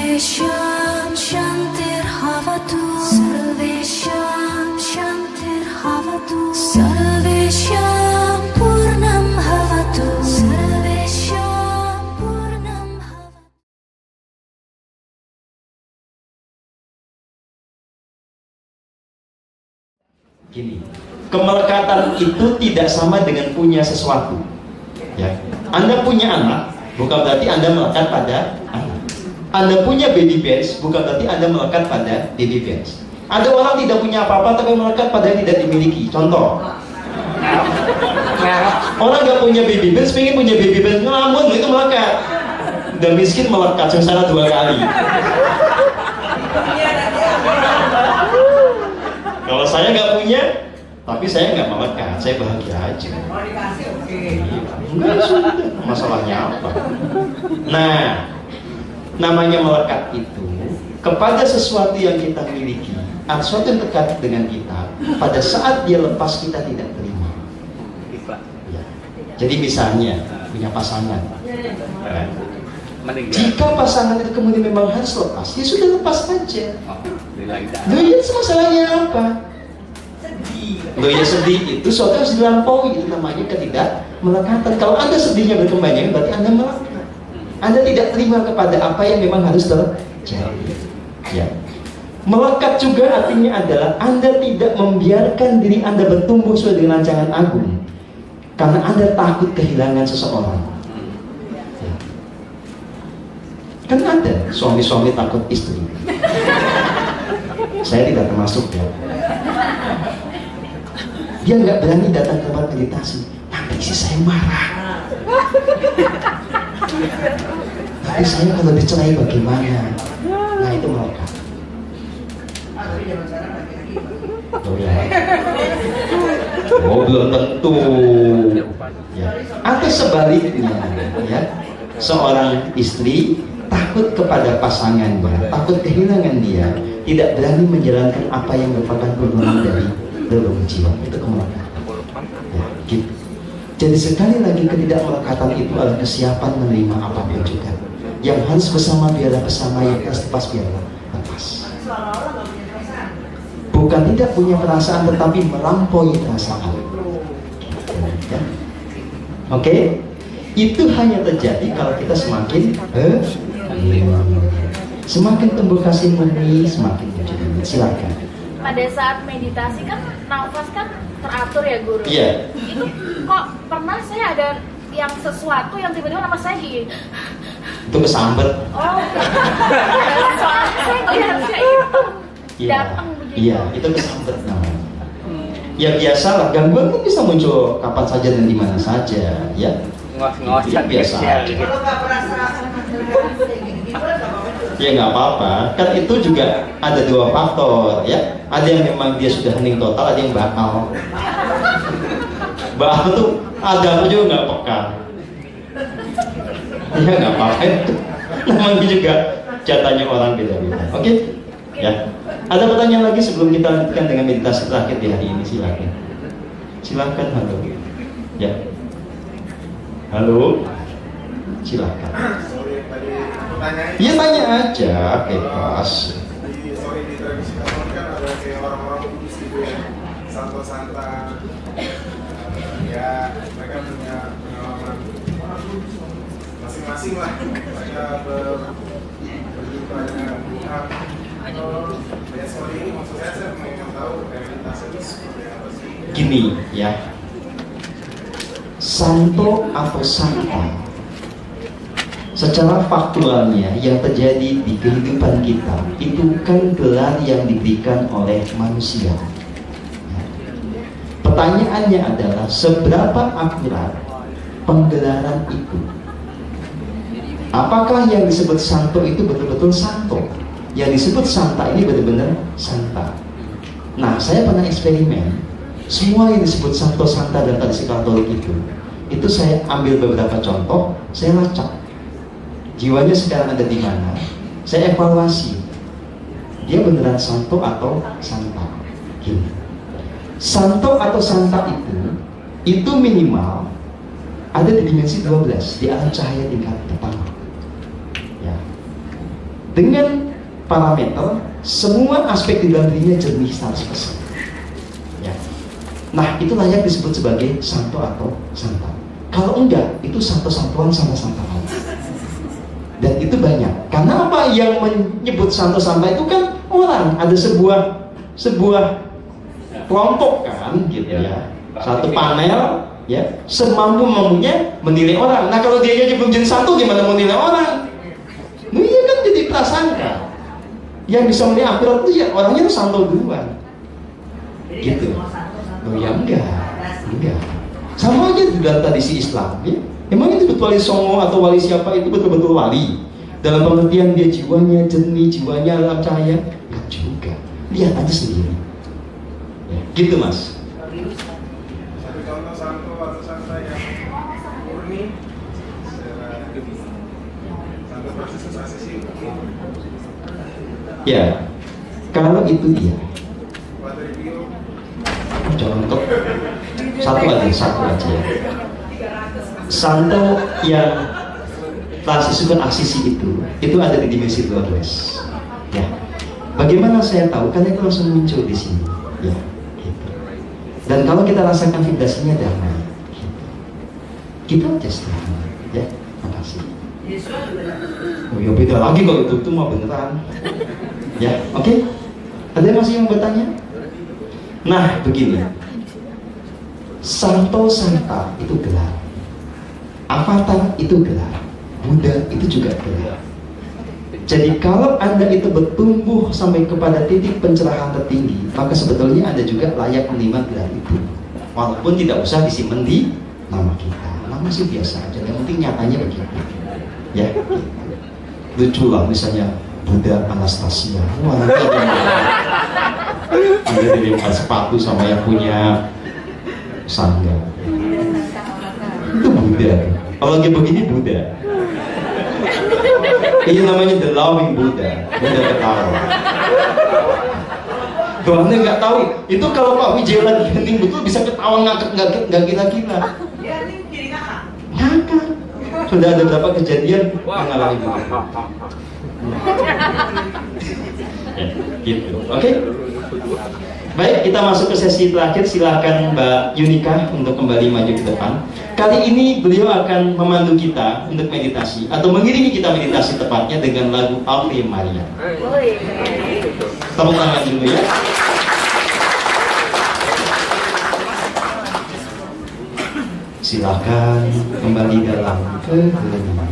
Sarvesham Shantir Havatu, Sarvesham Shantir Havatu, Sarvesham Purnam Havatu, Sarvesham Purnam Havatu. Gini, kemelekatan itu tidak sama dengan punya sesuatu. Ya, Anda punya anak, bukan berarti Anda melekat pada anak. Anda punya baby bears, bukan berarti Anda melekat pada baby bears. Ada orang tidak punya apa-apa tapi melekat pada yang tidak dimiliki. Contoh, orang nggak punya baby bears, pengen punya baby bears, ngelamun, itu melekat. Udah miskin melekat, sengsara 2 kali. Kalau saya nggak punya, tapi saya nggak melekat, saya bahagia aja. Mau dikasih oke. Enggak, sudah. Masalahnya apa? Nah, namanya melekat itu kepada sesuatu yang kita miliki, atau sesuatu yang dekat dengan kita. Pada saat dia lepas, kita tidak terima. Ya. Jadi misalnya punya pasangan. Ya. Jika pasangan itu kemudian memang harus lepas, ya sudah lepas saja. Loh ya, masalahnya apa? Loh ya, sedih itu suatu harus dilampaui, itu namanya ketidakmelekatan. Kalau Anda sedihnya berkembang, berarti Anda melekat. Anda tidak terima kepada apa yang memang harus terjadi. Ya. Melekat juga artinya adalah Anda tidak membiarkan diri Anda bertumbuh sesuai dengan rancangan agung, karena Anda takut kehilangan seseorang. Ya. Kan ada suami-suami takut istri. Saya tidak termasuk, ya. Dia nggak berani datang ke tempat meditasi, nanti istri saya marah. Tapi saya kalau dicerai bagaimana? Nah, itu melekat. Oh ya. Oh, belum tentu. Ya. Atau sebaliknya, ya. Seorang istri takut kepada pasangannya, takut kehilangan dia, tidak berani menjalankan apa yang merupakan permohonan dari dalam jiwa. Itu kemelekatan. Ya, gitu. Jadi sekali lagi, ketidakmelekatan itu adalah kesiapan menerima apapun juga. Yang harus bersama biarlah bersama, yang harus lepas biarlah lepas. Bukan tidak punya perasaan, tetapi melampaui perasaan. Ya. Oke? Itu hanya terjadi kalau kita semakin semakin tumbuh kasih murni, semakin terjadi. Silakan. Pada saat meditasi kan nafas kan teratur ya Guru. Iya. Itu kok pernah saya ada yang sesuatu yang tiba-tiba nafas saya di Itu kesambet. oh soalnya saya ngeliatnya itu datang begitu. Iya, itu kesambet namanya. Ya biasalah, gangguan kan bisa muncul kapan saja dan di mana saja, ya. Ngos-ngos Ya, biasa aja. Kalau nggak merasa gitu-gitu, nggak apa-apa. Ya nggak apa-apa, kan itu juga ada 2 faktor, ya. Ada yang memang dia sudah hening total, ada yang bakal. Bakal tuh ada apa juga nggak peka. Ya nggak apa-apa itu. Namanya juga jatahnya orang beda-beda. Oke? Ya. Ada pertanyaan lagi sebelum kita lanjutkan dengan meditasi terakhir di hari ini? Silakan. Silakan, halo. Ya. Halo. Silakan. Iya, tanya aja, bebas. Sorry, di tradisi Katolik kan ada kayak orang-orang kudus gitu ya, santo-santa. Ya, mereka punya pengalaman masing-masing lah. Mereka berjumpa dengan Tuhan. Ya, sorry, ini maksud saya pengen tahu realitasnya itu seperti apa sih? Gini, ya. Santo atau santa, secara faktualnya yang terjadi di kehidupan kita itu kan gelar yang diberikan oleh manusia. Pertanyaannya adalah seberapa akurat penggelaran itu? Apakah yang disebut santo itu betul-betul santo? Yang disebut santa ini benar-benar santa. Nah, saya pernah eksperimen. Semua yang disebut santo santa dan tradisi Katolik itu saya ambil beberapa contoh, saya lacak. Jiwanya sekarang ada di mana? Saya evaluasi. Dia beneran santo atau santa? Gini. Santo atau santa itu minimal ada di dimensi 12, di alam cahaya tingkat pertama. Ya. dengan parameter semua aspek di dalam dirinya jernih 100%. Ya. Nah, itu layak disebut sebagai santo atau santa. Kalau enggak, itu santo-santuan sama santa lain. Dan itu banyak. Karena apa yang menyebut santo santa itu kan orang, ada sebuah kelompok kan, gitu ya. Satu panel, ya, semampu-mampunya menilai orang. Nah, kalau dia aja belum jadi santo, gimana mau nilai orang? Nah, iya kan jadi prasangka. Yang bisa menilai akhirat itu ya orangnya itu santo duluan. Gitu. Oh ya enggak. Sama aja di dalam tradisi Islam, ya. Emang itu betul wali songo atau wali siapa itu betul-betul wali? Dalam pengertian dia jiwanya jernih, jiwanya alam cahaya? Enggak juga. Lihat aja sendiri. Ya, gitu mas. Satu contoh santo atau santa yang murni santo Franciscus Assisi. Ya, kalau itu dia. Padre Pio. Contoh satu aja. Santo yang Franciscus Assisi itu ada di dimensi Lourdes. Ya. Bagaimana saya tahu? Karena itu langsung muncul di sini. Ya. Gitu. Dan kalau kita rasakan vibrasinya damai, kita just damai. Ya, makasih. Oh ya beda lagi kalau itu mah beneran. Ya, oke. Ada masih yang bertanya? Nah, begini. Santo Santa itu gelar. Avatar itu gelar. Buddha itu juga gelar. Jadi kalau Anda itu bertumbuh sampai kepada titik pencerahan tertinggi, maka sebetulnya Anda juga layak menerima gelar itu. Walaupun tidak usah disimpan di nama kita. Nama sih biasa aja, yang penting nyatanya begitu. Ya. Lucu lah misalnya Buddha Anastasia. Wah, ada dilempar sepatu sama yang punya sangga. Itu Buddha. Kalau lagi begini Buddha. Ini namanya the loving Buddha. Buddha ketawa. Kalau Anda nggak tahu, itu kalau Pak Wijaya lagi hening betul bisa ketawa nggak gila-gila. Ngakak. Sudah ada berapa kejadian mengalami begitu. Ya, gitu. Oke. Baik, kita masuk ke sesi terakhir. Silahkan Mbak Yunika untuk kembali maju ke depan. Kali ini beliau akan memandu kita untuk meditasi atau mengiringi kita meditasi tepatnya dengan lagu Ave Maria. Tepuk tangan dulu ya. Silahkan kembali dalam keheningan.